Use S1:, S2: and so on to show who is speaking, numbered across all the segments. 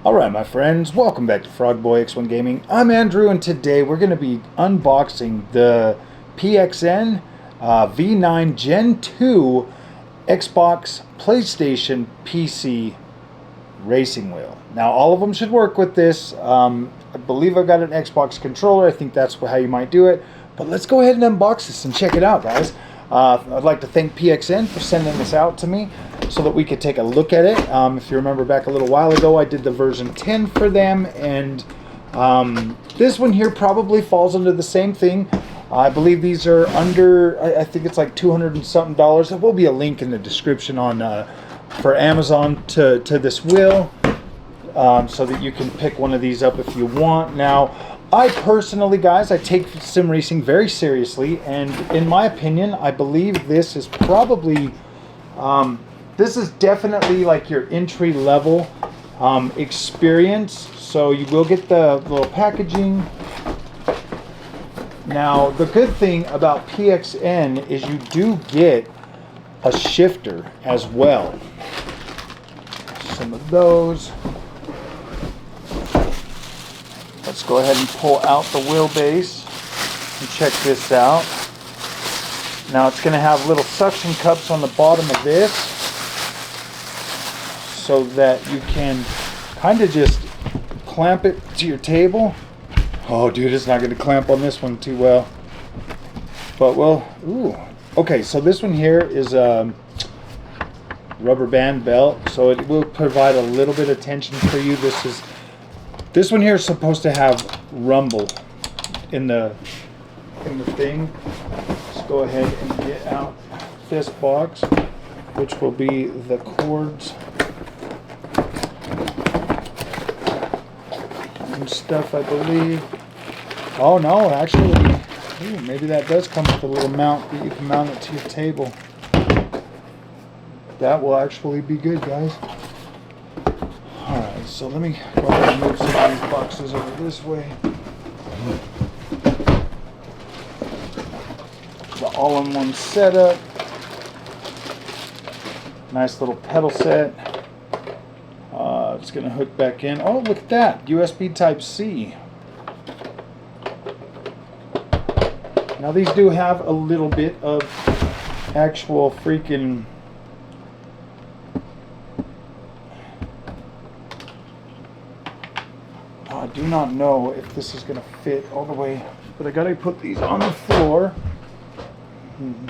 S1: Alright my friends, welcome back to Frogboy X1 Gaming. I'm Andrew and today we're going to be unboxing the PXN V9 Gen 2 Xbox, PlayStation, PC racing wheel. Now all of them should work with this. I believe I've got an Xbox controller. I think that's how you might do it. But let's go ahead and unbox this and check it out, guys. I'd like to thank PXN for sending this out to me so that we could take a look at it. If you remember back a little while ago, I did the version 10 for them, and this one here probably falls under the same thing. I believe these are under, I think it's like $200 and something. There will be a link in the description on for Amazon to this wheel, so that you can pick one of these up if you want. Now, I personally, guys, I take sim racing very seriously, and in my opinion, I believe this is probably, this is definitely like your entry level experience. So you will get the little packaging. Now, the good thing about PXN is you do get a shifter as well. Some of those. Let's go ahead and pull out the wheelbase and check this out. Now it's going to have little suction cups on the bottom of this so that you can kind of just clamp it to your table. Oh dude, it's not going to clamp on this one too well. But well, ooh. Okay, so this one here is a rubber band belt, so it will provide a little bit of tension for you. This one here is supposed to have rumble in the thing. Let's go ahead and get out this box, which will be the cords and stuff, I believe. Oh no, actually, ooh, maybe that does come with a little mount that you can mount it to your table. That will actually be good, guys. Alright, so let me go ahead and move some of these boxes over this way. The all-in-one setup. Nice little pedal set. It's going to hook back in. Oh, look at that. USB Type-C. Now these do have a little bit of actual freaking... I do not know if this is going to fit all the way, but I got to put these on the floor. And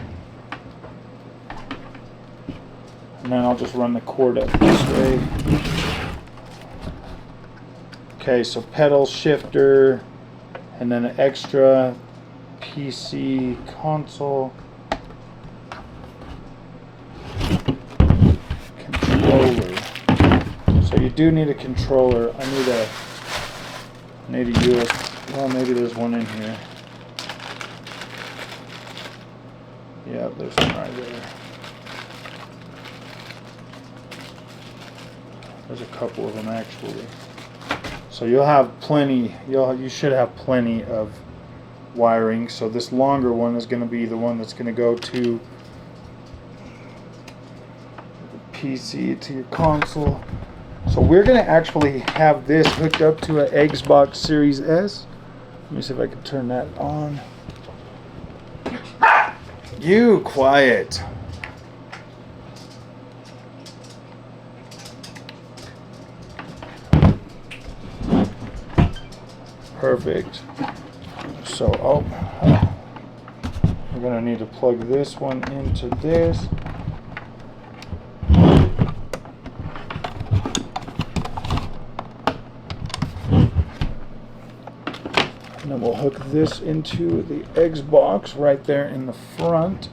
S1: then I'll just run the cord up this way. Okay, so pedal, shifter, and then an extra PC console. Controller. So you do need a controller. I need a USB. Well, maybe there's one in here. Yeah, there's one right there. There's a couple of them actually. So you'll have plenty. You should have plenty of wiring. So this longer one is going to be the one that's going to go to the PC, to your console. So we're going to actually have this hooked up to an Xbox Series S. Let me see if I can turn that on. You quiet. Perfect. So, we're going to need to plug this one into this. And then we'll hook this into the Xbox right there in the front.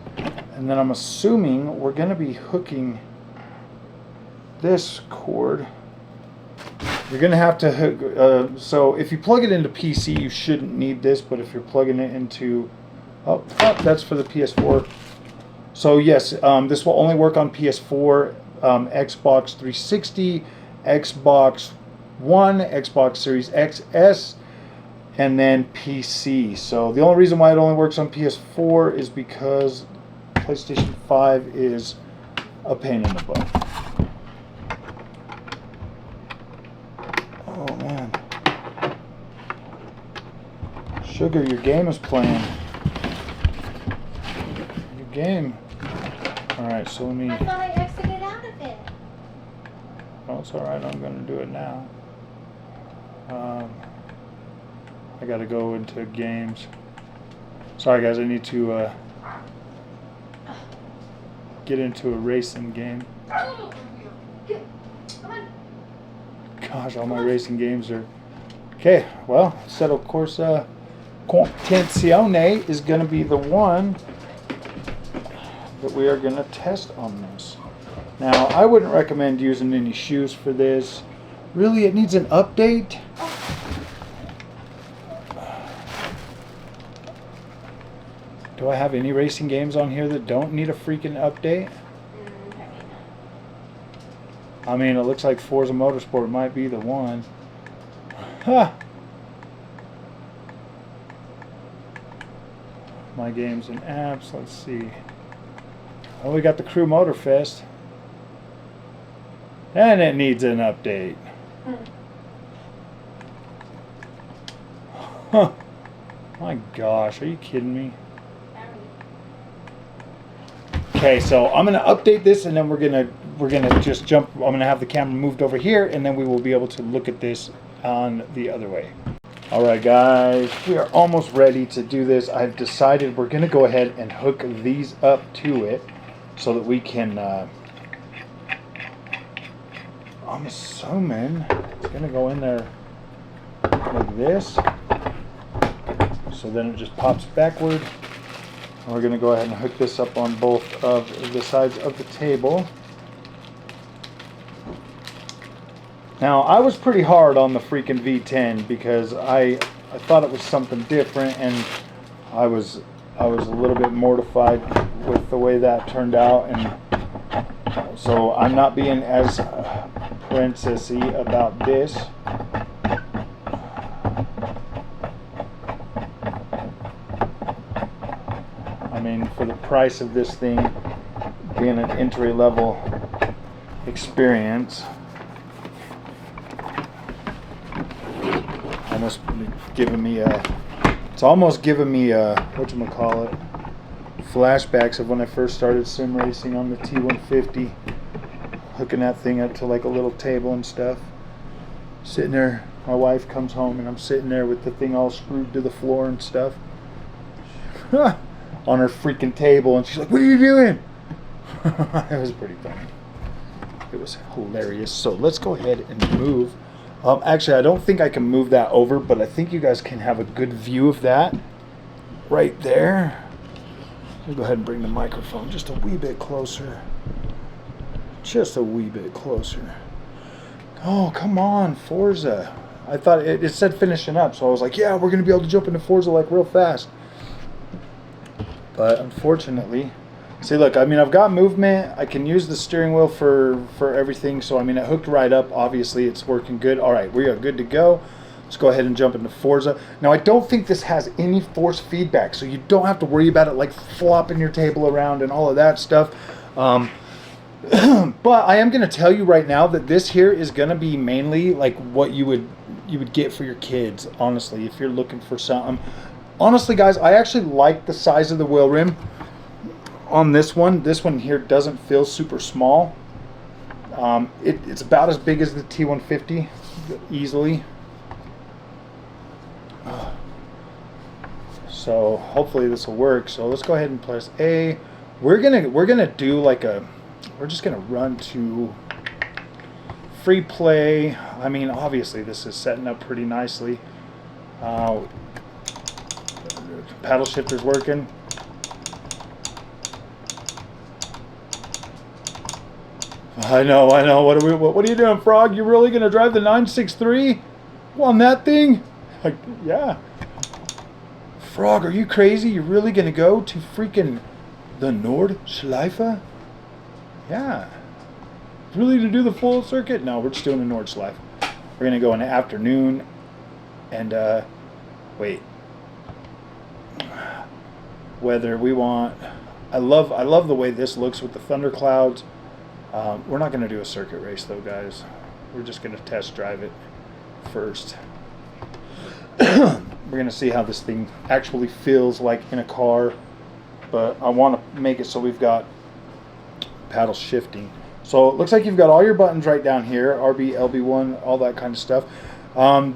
S1: And then I'm assuming we're going to be hooking this cord. You're going to have to hook, so if you plug it into PC, you shouldn't need this, but if you're plugging it into, oh that's for the PS4. So yes, this will only work on PS4, Xbox 360, Xbox One, Xbox Series XS, and then PC. So the only reason why it only works on PS4 is because PlayStation 5 is a pain in the butt. Oh man. Sugar, your game is playing. Your game. Alright, so let me...
S2: I thought I exited out of it.
S1: Oh, it's alright, I'm gonna do it now. I gotta go into games. Sorry guys, I need to get into a racing game.
S2: Come on.
S1: Gosh, all my racing games are... Okay, well, said of course, Contenzione is going to be the one that we are going to test on this. Now, I wouldn't recommend using any shoes for this. Really, it needs an update. Do I have any racing games on here that don't need a freaking update? I mean, it looks like Forza Motorsport might be the one. Ha! My games and apps, let's see. Oh, we got the Crew Motorfest. And it needs an update. Huh. My gosh, are you kidding me? Okay, so I'm gonna update this, and then we're gonna just jump. I'm gonna have the camera moved over here, and then we will be able to look at this on the other way. All right, guys, we are almost ready to do this. I've decided we're gonna go ahead and hook these up to it, so that we can. I'm assuming it's gonna go in there like this, so then it just pops backward. We're going to go ahead and hook this up on both of the sides of the table. Now, I was pretty hard on the freaking V10 because I thought it was something different, and I was a little bit mortified with the way that turned out, and so I'm not being as princessy about this. I mean, for the price of this thing being an entry-level experience, almost giving me a, it's almost giving me a, whatchamacallit, flashbacks of when I first started sim racing on the T150, hooking that thing up to like a little table and stuff. Sitting there, my wife comes home and I'm sitting there with the thing all screwed to the floor and stuff. On her freaking table, and she's like, "What are you doing?" It was pretty funny. It was hilarious. So let's go ahead and move. Actually, I don't think I can move that over, but I think you guys can have a good view of that right there. Let me go ahead and bring the microphone just a wee bit closer. Just a wee bit closer. Oh, come on, Forza. I thought it said finishing up, so I was like, yeah, we're going to be able to jump into Forza like real fast. But unfortunately, see, look, I mean, I've got movement. I can use the steering wheel for everything. So, I mean, it hooked right up. Obviously, it's working good. All right, we are good to go. Let's go ahead and jump into Forza. Now, I don't think this has any force feedback, so you don't have to worry about it like flopping your table around and all of that stuff. But I am going to tell you right now that this here is going to be mainly like what you would get for your kids, honestly, if you're looking for something. Honestly, guys, I actually like the size of the wheel rim on this one. This one here doesn't feel super small. It's about as big as the T150, easily. So hopefully this will work. So let's go ahead and press A. We're gonna do like we're just gonna run to free play. I mean, obviously this is setting up pretty nicely. Paddle shifter's working. I know. What are you doing, Frog? You really gonna drive the 963 on that thing? Like, yeah. Frog, are you crazy? You're really gonna go to freaking the Nordschleife? Yeah. Really to do the full circuit? No, we're just doing the Nordschleife. We're gonna go in the afternoon and wait. Whether we want, I love the way this looks with the thunderclouds. We're not going to do a circuit race though, guys. We're just going to test drive it first. We're going to see how this thing actually feels like in a car, but I want to make it so we've got paddle shifting. So it looks like you've got all your buttons right down here, RB, LB1, all that kind of stuff. I'll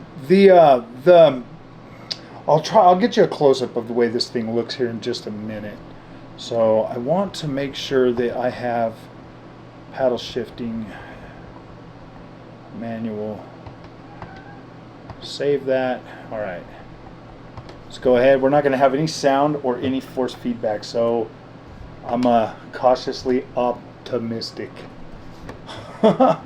S1: get you a close-up of the way this thing looks here in just a minute. So I want to make sure that I have paddle shifting manual. Save that. All right. Let's go ahead. We're not going to have any sound or any force feedback, so I'm cautiously optimistic. Now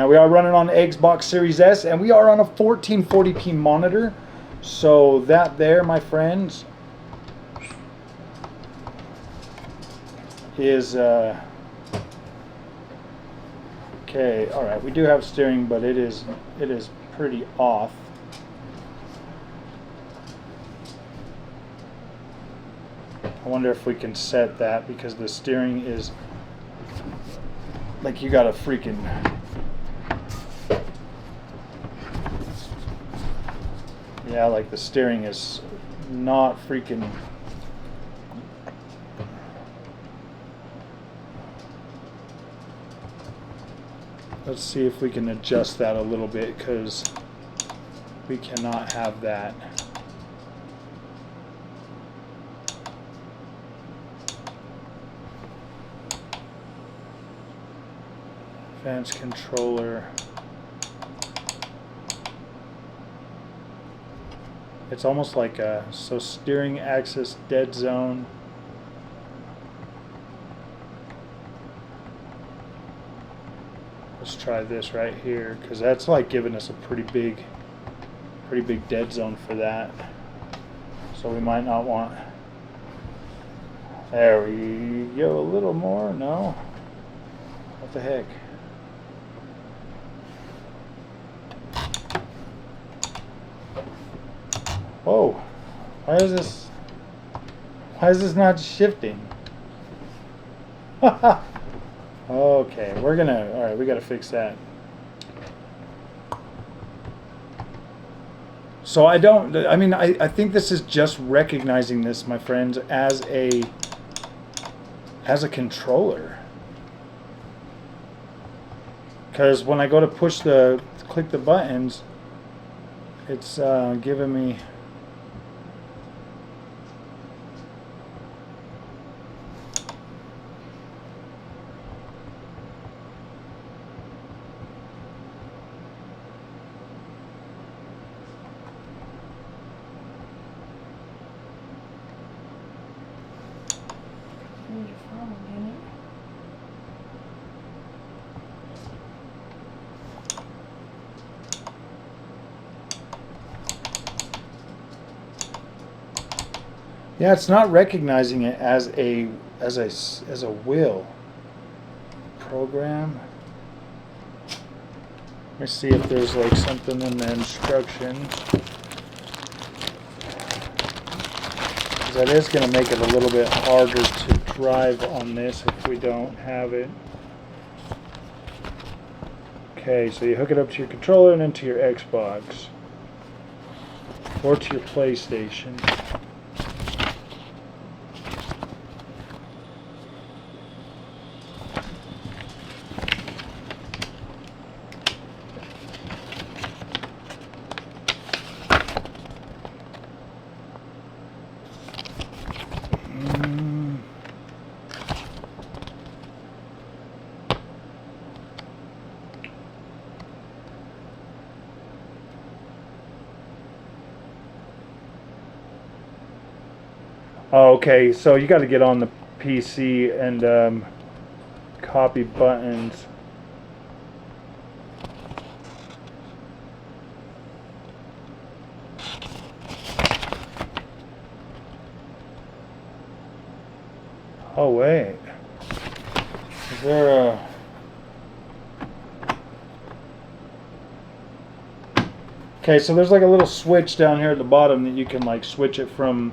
S1: we are running on Xbox Series S, and we are on a 1440p monitor. So that there, my friends, is okay. All right, we do have steering, but it is pretty off. I wonder if we can set that, because the steering is like you got a freaking like the steering is not freaking. Let's see if we can adjust that a little bit, because we cannot have that. Advanced controller. It's almost like a steering axis dead zone. Let's try this right here, because that's like giving us a pretty big dead zone for that. So we might not want. There we go. A little more. No. What the heck? Whoa. Why is this not shifting? Okay, all right, we gotta fix that. So I think this is just recognizing this, my friends, as a controller. Because when I go to click the buttons, it's giving me. Yeah, it's not recognizing it as a wheel program. Let me see if there's like something in the instructions. That is going to make it a little bit harder to drive on this if we don't have it. Okay, so you hook it up to your controller and then to your Xbox or to your PlayStation. Okay, so you got to get on the PC and copy buttons. Oh wait, is there a... Okay, so there's like a little switch down here at the bottom that you can like switch it from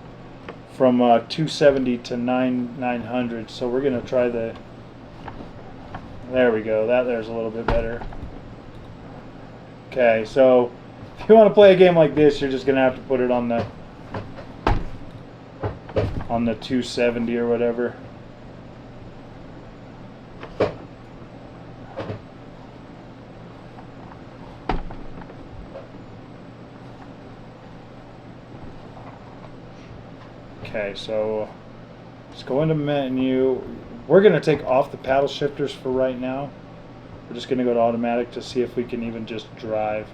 S1: 270 to 900. So we're gonna try the. There we go. There's a little bit better. Okay, so if you want to play a game like this, you're just gonna have to put it on the 270 or whatever. Okay, so let's go into menu. We're going to take off the paddle shifters for right now. We're just going to go to automatic to see if we can even just drive.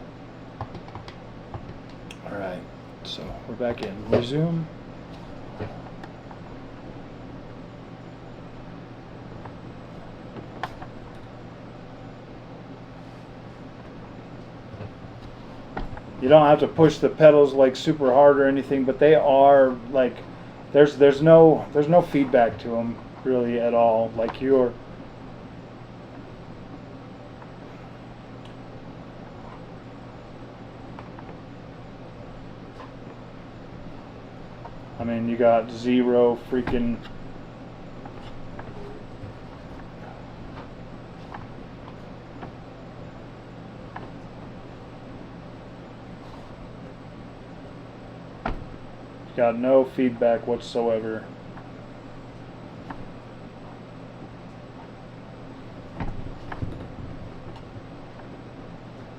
S1: Alright, so we're back in. Resume. You don't have to push the pedals like super hard or anything, but they are like there's no feedback to them really at all. Like you're I mean, you got zero freaking got no feedback whatsoever.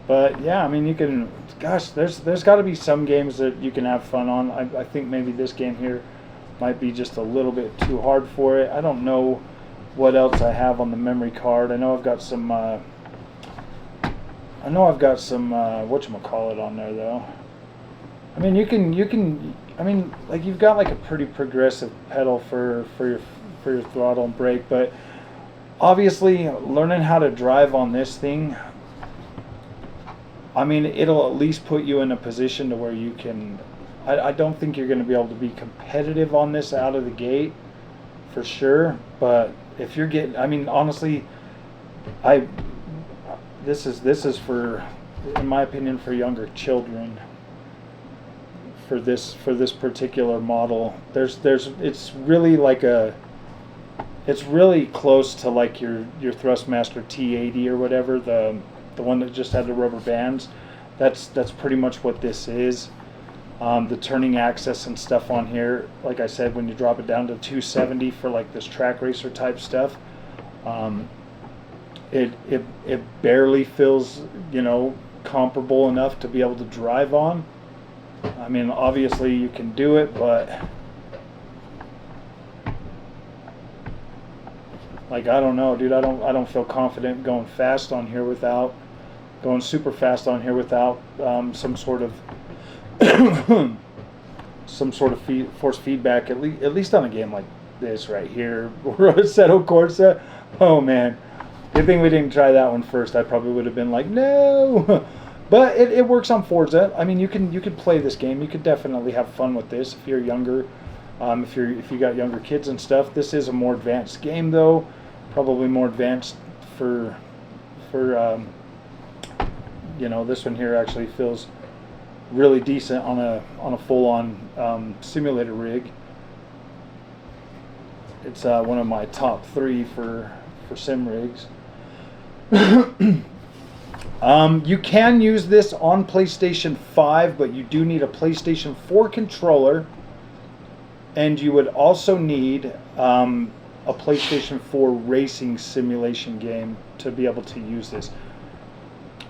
S1: But yeah, I mean, you can, gosh, there's got to be some games that you can have fun on. I think maybe this game here might be just a little bit too hard for it. I don't know what else I have on the memory card. I know I've got some whatchamacallit on there though. I mean, you can I mean, like, you've got like a pretty progressive pedal for your throttle and brake, but obviously learning how to drive on this thing, I mean, it'll at least put you in a position to where you can, I don't think you're going to be able to be competitive on this out of the gate for sure, but if you're getting, I mean, honestly, this is for, in my opinion, for younger children. For this particular model, it's really like it's really close to like your Thrustmaster T80 or whatever, the one that just had the rubber bands. That's pretty much what this is. The turning axis and stuff on here, like I said, when you drop it down to 270 for like this track racer type stuff, it barely feels, you know, comparable enough to be able to drive on. I mean, obviously you can do it, but like, I don't know, dude. I don't feel confident going fast on here without going super fast on here without some sort of force feedback. At least on a game like this right here, Assetto Corsa. Oh man, good thing we didn't try that one first. I probably would have been like, no. But it works on Forza. I mean, you can play this game. You could definitely have fun with this if you're younger. If you got younger kids and stuff. This is a more advanced game though. Probably more advanced for you know, this one here actually feels really decent on a full-on simulator rig. It's one of my top 3 for sim rigs. You can use this on PlayStation 5, but you do need a PlayStation 4 controller, and you would also need a PlayStation 4 racing simulation game to be able to use this.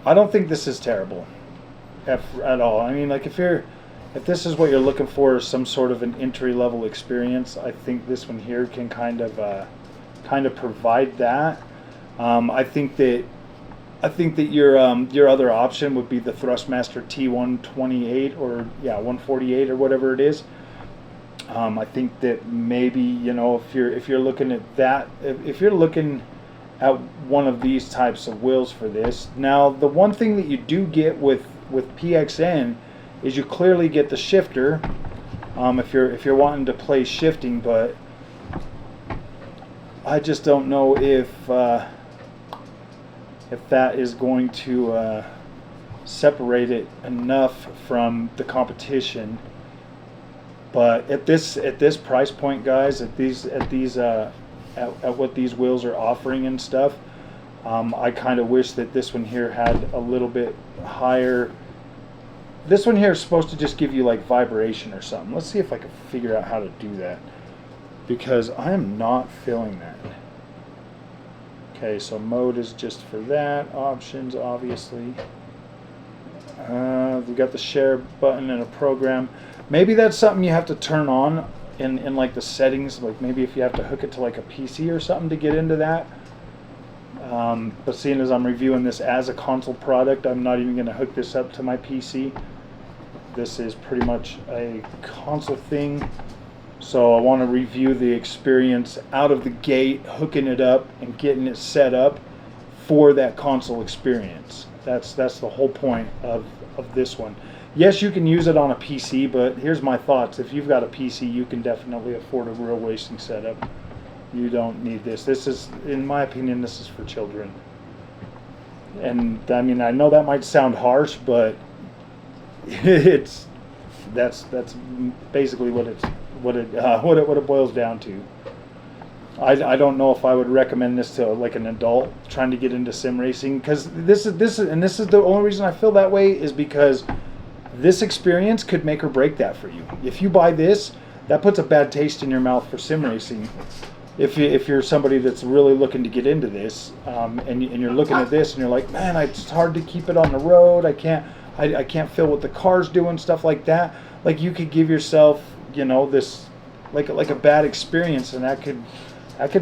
S1: I don't think this is terrible at all. I mean, like, if this is what you're looking for, is some sort of an entry-level experience, I think this one here can kind of provide that. I think that your other option would be the Thrustmaster T128 or 148 or whatever it is. I think that maybe, you know, if you're looking at that, if you're looking at one of these types of wheels for this. Now, the one thing that you do get with PXN is you clearly get the shifter if you're wanting to play shifting, but I just don't know if that is going to separate it enough from the competition. But at this price point, guys, at what these wheels are offering and stuff, I kind of wish that this one here had a little bit higher. This one here is supposed to just give you like vibration or something. Let's see if I can figure out how to do that, because I am not feeling that. Okay, so mode is just for that. Options, obviously. We got the share button in a program. Maybe that's something you have to turn on in like the settings. Like maybe if you have to hook it to like a PC or something to get into that. But seeing as I'm reviewing this as a console product, I'm not even going to hook this up to my PC. This is pretty much a console thing. So I want to review the experience out of the gate, hooking it up and getting it set up for that console experience. That's the whole point of this one. Yes, you can use it on a PC, but here's my thoughts. If you've got a PC, you can definitely afford a real racing setup. You don't need this. This is, in my opinion, this is for children. And I mean, I know that might sound harsh, but that's basically what it boils down to. I don't know if I would recommend this to like an adult trying to get into sim racing, because this is the only reason I feel that way is because this experience could make or break that for you. If you buy this, that puts a bad taste in your mouth for sim racing. If you're somebody that's really looking to get into this, and you're looking at this and you're like, man, it's hard to keep it on the road. I can't feel what the car's doing, stuff like that. Like you could give yourself, you know, this like a bad experience, and that could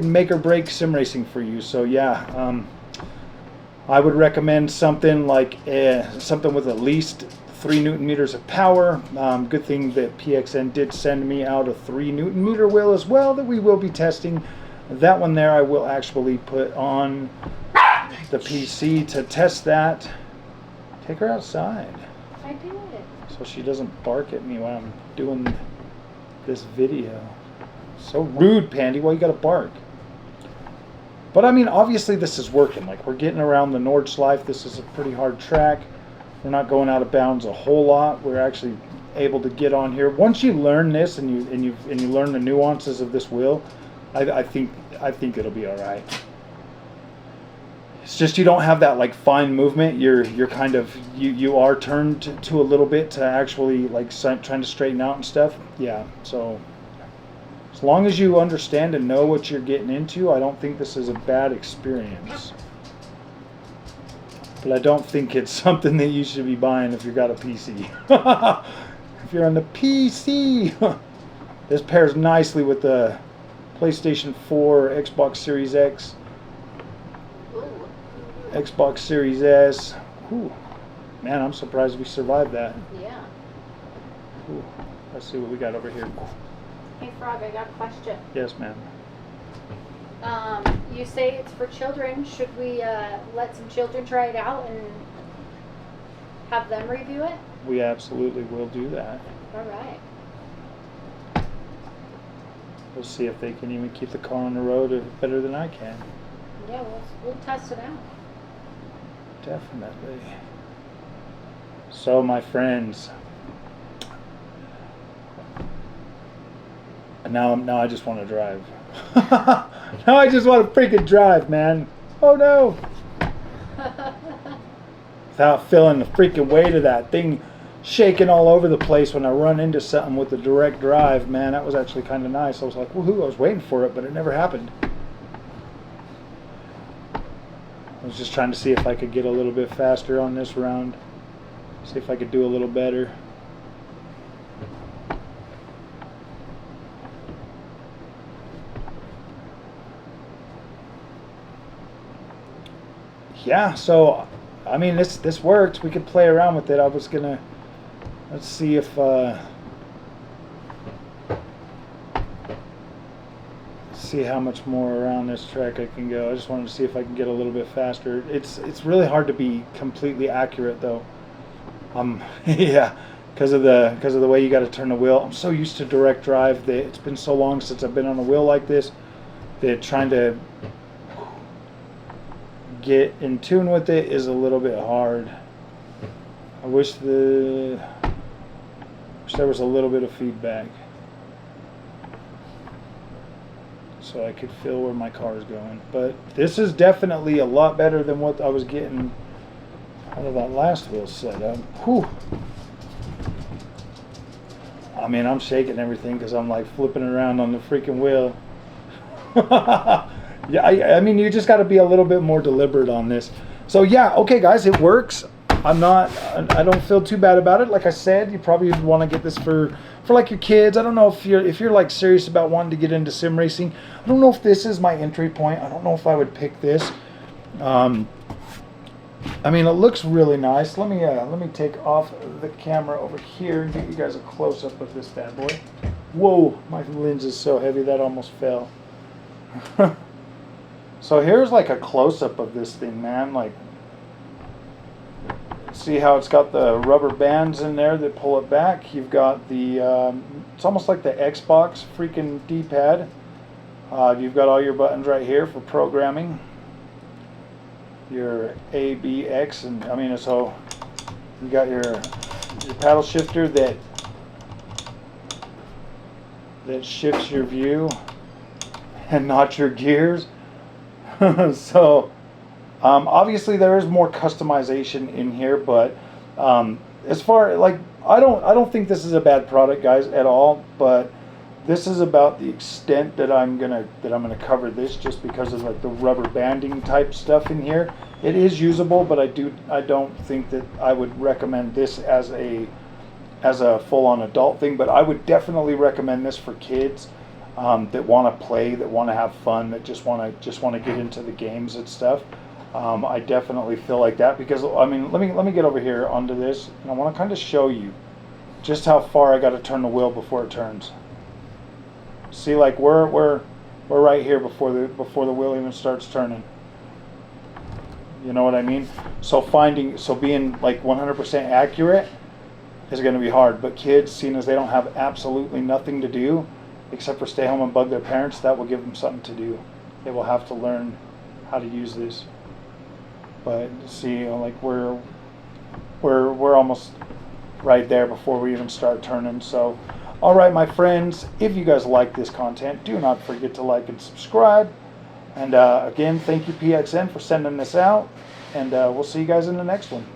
S1: make or break sim racing for you. So yeah, I would recommend something like something with at least 3 Newton meters of power. Good thing that PXN did send me out a 3 Newton meter wheel as well that we will be testing. That one there I will actually put on the PC to test that. Take her outside.
S2: I did.
S1: So she doesn't bark at me while I'm doing this video. So rude, Pandy. Why you gotta bark? But I mean, obviously this is working. Like, we're getting around the Nordschleife. This is a pretty hard track. We're not going out of bounds a whole lot. We're actually able to get on here. Once you learn this and you learn the nuances of this wheel, I think it'll be all right. It's just you don't have that like fine movement. You're kind of you are turned to a little bit to actually like trying to straighten out and stuff. Yeah. So as long as you understand and know what you're getting into, I don't think this is a bad experience. But I don't think it's something that you should be buying if you've got a PC. If you're on the PC, this pairs nicely with the PlayStation 4, Xbox Series X, Xbox Series S. Ooh, man, I'm surprised we survived that.
S2: Yeah.
S1: Ooh, let's see what we got over here.
S2: Hey, Frog, I got a question.
S1: Yes, ma'am.
S2: You say it's for children. Should we let some children try it out and have them review it?
S1: We absolutely will do that.
S2: All right.
S1: We'll see if they can even keep the car on the road better than I can.
S2: Yeah, we'll test it out.
S1: Definitely. So, my friends, now I just want to drive. Now I just want to freaking drive, man. Oh no! Without feeling the freaking weight of that thing shaking all over the place when I run into something with the direct drive, man, that was actually kind of nice. I was like, woohoo, I was waiting for it, but it never happened. I was just trying to see if I could get a little bit faster on this round. See if I could do a little better. Yeah, so I mean this works. We could play around with it. I was gonna let's see if see how much more around this track I can go. I just wanted to see if I can get a little bit faster. It's really hard to be completely accurate though. Yeah, because of the way you got to turn the wheel. I'm so used to direct drive that it's been so long since I've been on a wheel like this that trying to get in tune with it is a little bit hard. I wish there was a little bit of feedback. so I could feel where my car is going. But this is definitely a lot better than what I was getting out of that last wheel setup. Whew. I mean, I'm shaking everything because I'm like flipping around on the freaking wheel. Yeah, I mean, you just got to be a little bit more deliberate on this. So yeah, okay guys, it works. I don't feel too bad about it. Like I said, you probably want to get this for like your kids. I don't know if you're like serious about wanting to get into sim racing. I don't know if this is my entry point. I don't know if I would pick this. I mean, it looks really nice. Let me take off the camera over here and get you guys a close up of this bad boy. Whoa, my lens is so heavy that almost fell. So here's like a close up of this thing, man. Like, see how it's got the rubber bands in there that pull it back. You've got the it's almost like the Xbox freaking D-pad. You've got all your buttons right here for programming. Your A, B, X, and I mean, so you got your paddle shifter that shifts your view and not your gears. So obviously there is more customization in here, but as far like I don't think this is a bad product, guys, at all. But this is about the extent that I'm gonna cover this, just because of like the rubber banding type stuff in here. It is usable, but I don't think that I would recommend this as a full-on adult thing. But I would definitely recommend this for kids that want to play, that want to have fun, that just want to get into the games and stuff. I definitely feel like that, because I mean, let me get over here onto this, and I want to kind of show you just how far I got to turn the wheel before it turns. See, like we're right here before the wheel even starts turning. You know what I mean? So being like 100% accurate is going to be hard. But kids, seeing as they don't have absolutely nothing to do except for stay home and bug their parents, that will give them something to do. They will have to learn how to use this. But see, you know, like we're almost right there before we even start turning. So all right, my friends, if you guys like this content, do not forget to like and subscribe. And again, thank you PXN for sending this out, and we'll see you guys in the next one.